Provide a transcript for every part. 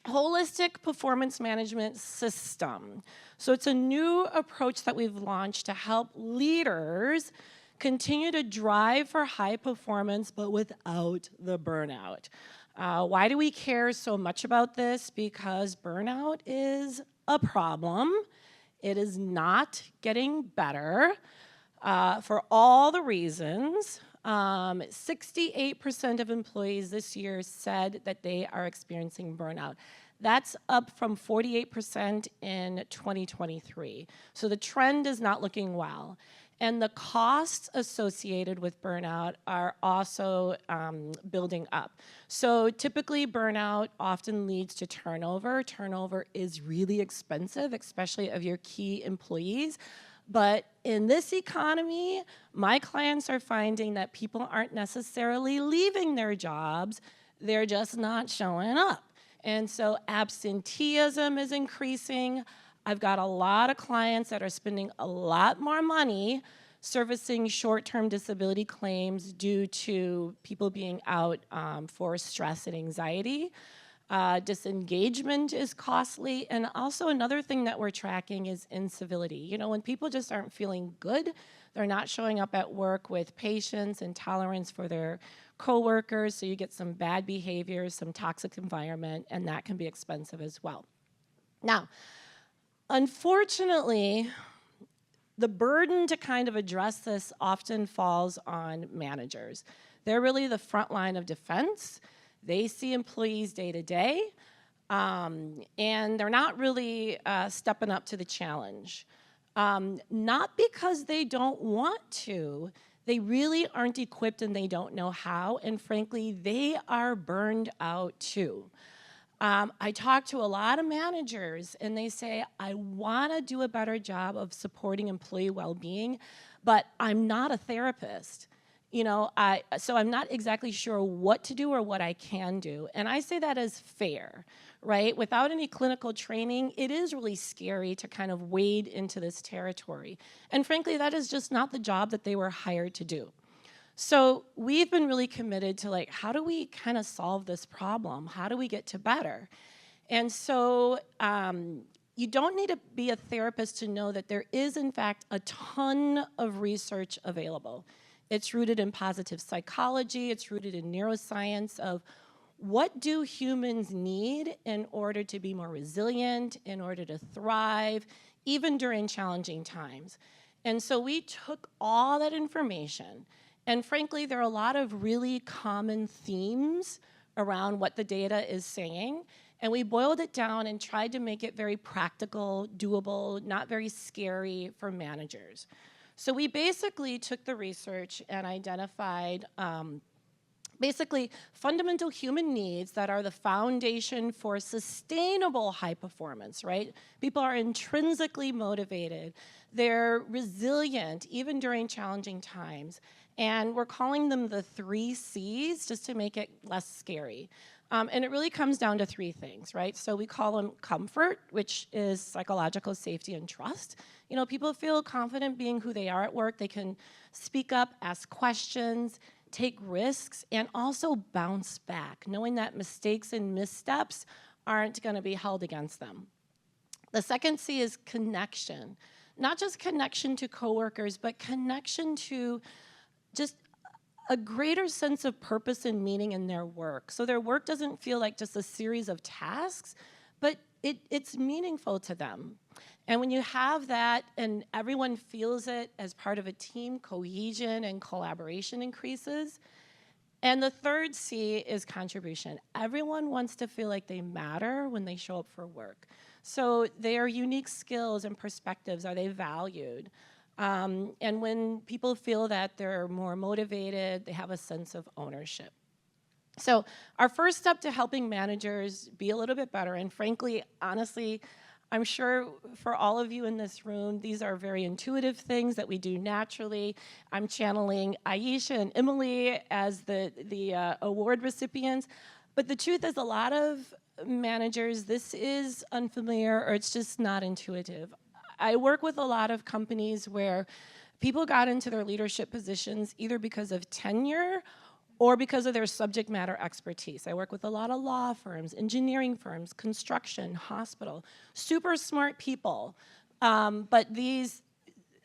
holistic performance management system. So it's a new approach that we've launched to help leaders continue to drive for high performance, but without the burnout. Why do we care so much about this? Because burnout is a problem. It is not getting better for all the reasons. 68% of employees this year said that they are experiencing burnout. That's up from 48% in 2023. So the trend is not looking well. And the costs associated with burnout are also building up. So typically burnout often leads to turnover. Turnover is really expensive, especially of your key employees. But in this economy, my clients are finding that people aren't necessarily leaving their jobs, they're just not showing up. And so absenteeism is increasing. I've got a lot of clients that are spending a lot more money servicing short-term disability claims due to people being out for stress and anxiety. Disengagement is costly, and also another thing that we're tracking is incivility. You know, when people just aren't feeling good, they're not showing up at work with patience and tolerance for their coworkers, so you get some bad behaviors, some toxic environment, and that can be expensive as well. Now, unfortunately, the burden to kind of address this often falls on managers. They're really the front line of defense. They see employees day to day, and they're not really stepping up to the challenge. Not because they don't want to, they really aren't equipped and they don't know how, and frankly, they are burned out too. I talk to a lot of managers and they say, I wanna do a better job of supporting employee well-being, but I'm not a therapist. You know, so I'm not exactly sure what to do or what I can do. And I say that as fair, right? Without any clinical training, it is really scary to kind of wade into this territory. And frankly, that is just not the job that they were hired to do. So we've been really committed to like, how do we kind of solve this problem? How do we get to better? And so you don't need to be a therapist to know that there is, in fact, a ton of research available. It's rooted in positive psychology, it's rooted in neuroscience of what do humans need in order to be more resilient, in order to thrive, even during challenging times. And so we took all that information, and frankly, there are a lot of really common themes around what the data is saying, and we boiled it down and tried to make it very practical, doable, not very scary for managers. So we basically took the research and identified basically fundamental human needs that are the foundation for sustainable high performance, right? People are intrinsically motivated. They're resilient, even during challenging times. And we're calling them the 3 C's just to make it less scary. And it really comes down to 3 things, right? So we call them comfort, which is psychological safety and trust. You know, people feel confident being who they are at work. They can speak up, ask questions, take risks, and also bounce back, knowing that mistakes and missteps aren't gonna be held against them. The second C is connection. Not just connection to coworkers, but connection to just a greater sense of purpose and meaning in their work. So their work doesn't feel like just a series of tasks, but it's meaningful to them. And when you have that and everyone feels it as part of a team, cohesion and collaboration increases. And the third C is contribution. Everyone wants to feel like they matter when they show up for work. So their unique skills and perspectives, are they valued? And when people feel that they're more motivated, they have a sense of ownership. So our first step to helping managers be a little bit better, and frankly, honestly, I'm sure for all of you in this room, these are very intuitive things that we do naturally. I'm channeling Aisha and Emily as the award recipients. But the truth is, a lot of managers, this is unfamiliar or it's just not intuitive. I work with a lot of companies where people got into their leadership positions either because of tenure or because of their subject matter expertise. I work with a lot of law firms, engineering firms, construction, hospital, super smart people. But these,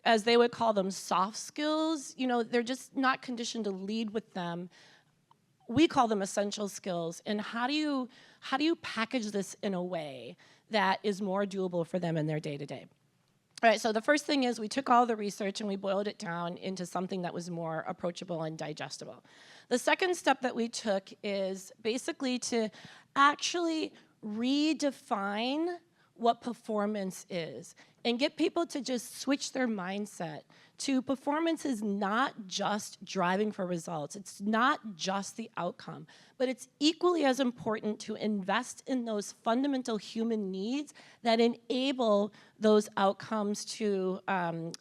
as they would call them, soft skills, they're just not conditioned to lead with them. We call them essential skills. And how do you package this in a way that is more doable for them in their day-to-day? All right, so the first thing is we took all the research and we boiled it down into something that was more approachable and digestible. The second step that we took is basically to actually redefine what performance is and get people to just switch their mindset to performance is not just driving for results. It's not just the outcome, but it's equally as important to invest in those fundamental human needs that enable those outcomes to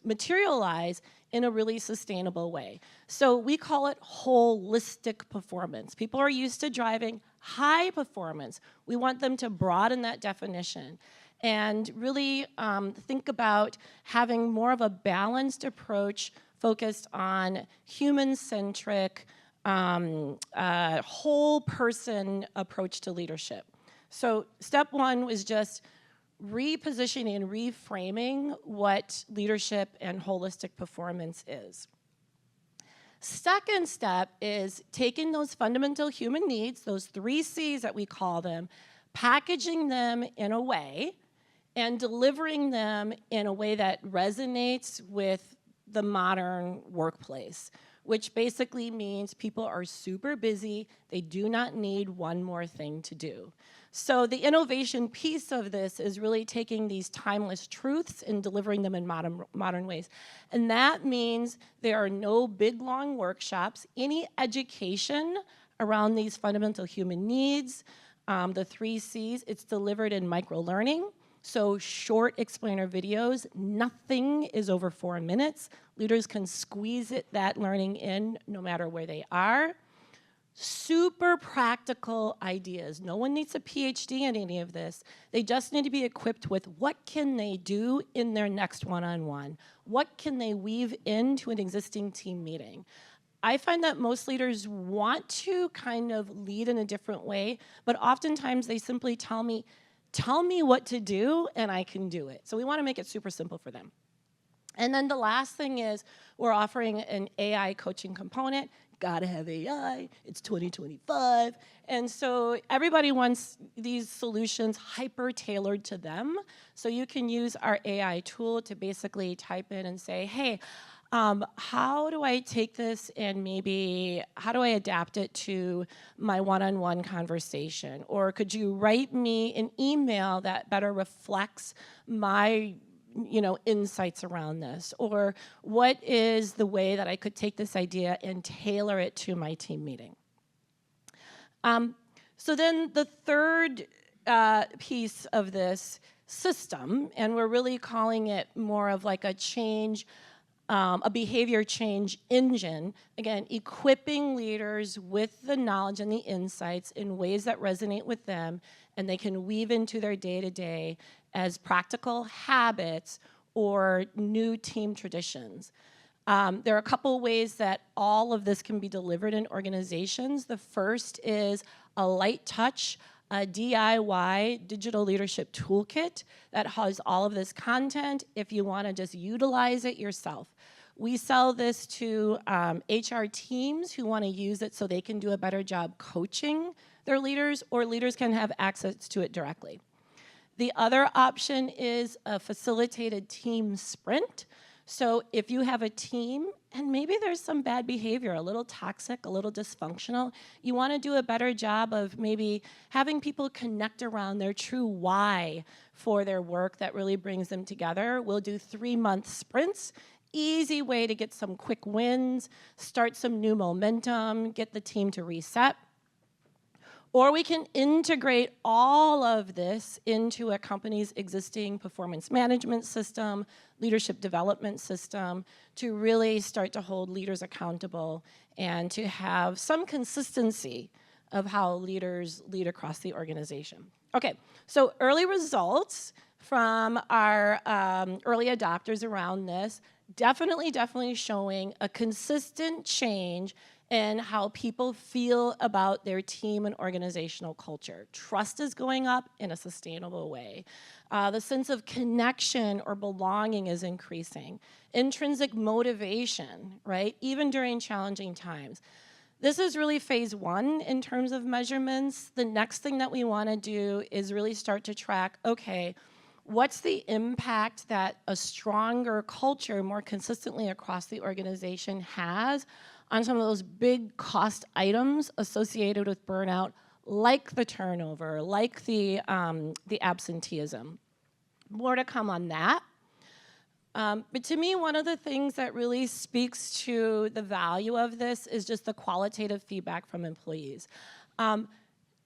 materialize in a really sustainable way. So we call it holistic performance. People are used to driving high performance. We want them to broaden that definition and really think about having more of a balanced approach focused on human-centric, whole person approach to leadership. So step one was just repositioning and reframing what leadership and holistic performance is. Second step is taking those fundamental human needs, those 3 C's that we call them, packaging them in a way and delivering them in a way that resonates with the modern workplace, which basically means people are super busy. They do not need one more thing to do. So the innovation piece of this is really taking these timeless truths and delivering them in modern ways. And that means there are no big, long workshops. Any education around these fundamental human needs, the 3 C's, it's delivered in micro-learning. So short explainer videos, nothing is over 4 minutes. Leaders can squeeze that learning in no matter where they are. Super practical ideas. No one needs a PhD in any of this. They just need to be equipped with what can they do in their next one-on-one? What can they weave into an existing team meeting? I find that most leaders want to kind of lead in a different way, but oftentimes they simply tell me what to do and I can do it. So we want to make it super simple for them. And then the last thing is we're offering an AI coaching component. Gotta have AI, it's 2025. And so everybody wants these solutions hyper-tailored to them. So you can use our AI tool to basically type in and say, hey, how do I take this and maybe how do I adapt it to my one-on-one conversation? Or could you write me an email that better reflects my insights around this? Or what is the way that I could take this idea and tailor it to my team meeting? So then the third piece of this system, and we're really calling it more of like a change, a behavior change engine, again, equipping leaders with the knowledge and the insights in ways that resonate with them and they can weave into their day-to-day as practical habits or new team traditions. There are a couple ways that all of this can be delivered in organizations. The first is a light touch, a DIY digital leadership toolkit that has all of this content if you want to just utilize it yourself. We sell this to HR teams who want to use it so they can do a better job coaching their leaders, or leaders can have access to it directly. The other option is a facilitated team sprint. So if you have a team and maybe there's some bad behavior, a little toxic, a little dysfunctional, you want to do a better job of maybe having people connect around their true why for their work that really brings them together. We'll do 3-month sprints. Easy way to get some quick wins, start some new momentum, get the team to reset. Or we can integrate all of this into a company's existing performance management system, leadership development system, to really start to hold leaders accountable and to have some consistency of how leaders lead across the organization. Okay, so early results from our early adopters around this, definitely showing a consistent change in how people feel about their team and organizational culture. Trust is going up in a sustainable way. The sense of connection or belonging is increasing. Intrinsic motivation, right? Even during challenging times. This is really phase one in terms of measurements. The next thing that we want to do is really start to track, okay, what's the impact that a stronger culture more consistently across the organization has on some of those big cost items associated with burnout, like the turnover, like the absenteeism. More to come on that. But to me, one of the things that really speaks to the value of this is just the qualitative feedback from employees.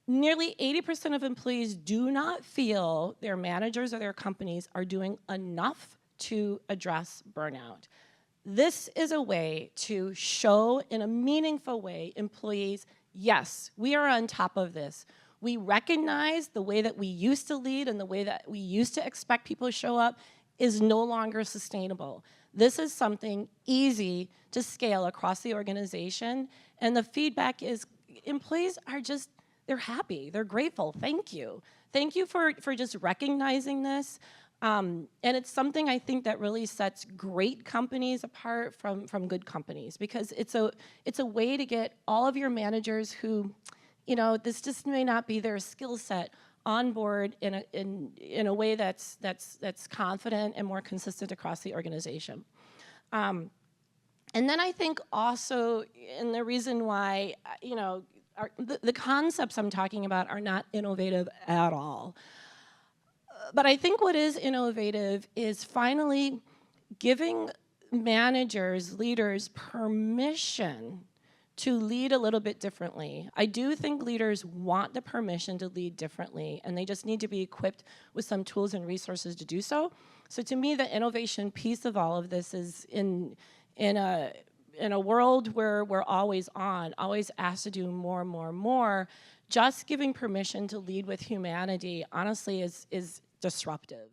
Nearly 80% of employees do not feel their managers or their companies are doing enough to address burnout. This is a way to show in a meaningful way employees, yes, we are on top of this. We recognize the way that we used to lead and the way that we used to expect people to show up is no longer sustainable. This is something easy to scale across the organization, and the feedback is employees are just, they're happy, they're grateful, thank you. Thank you for just recognizing this. And it's something I think that really sets great companies apart from good companies, because it's a way to get all of your managers who, you know, this just may not be their skill set on board in a way that's confident and more consistent across the organization. And then I think also, and the reason why, you know, the concepts I'm talking about are not innovative at all. But I think what is innovative is finally giving managers, leaders, permission to lead a little bit differently. I do think leaders want the permission to lead differently, and they just need to be equipped with some tools and resources to do so. So to me, the innovation piece of all of this is in a world where we're always on, always asked to do more and more and more, just giving permission to lead with humanity, honestly, is disruptive.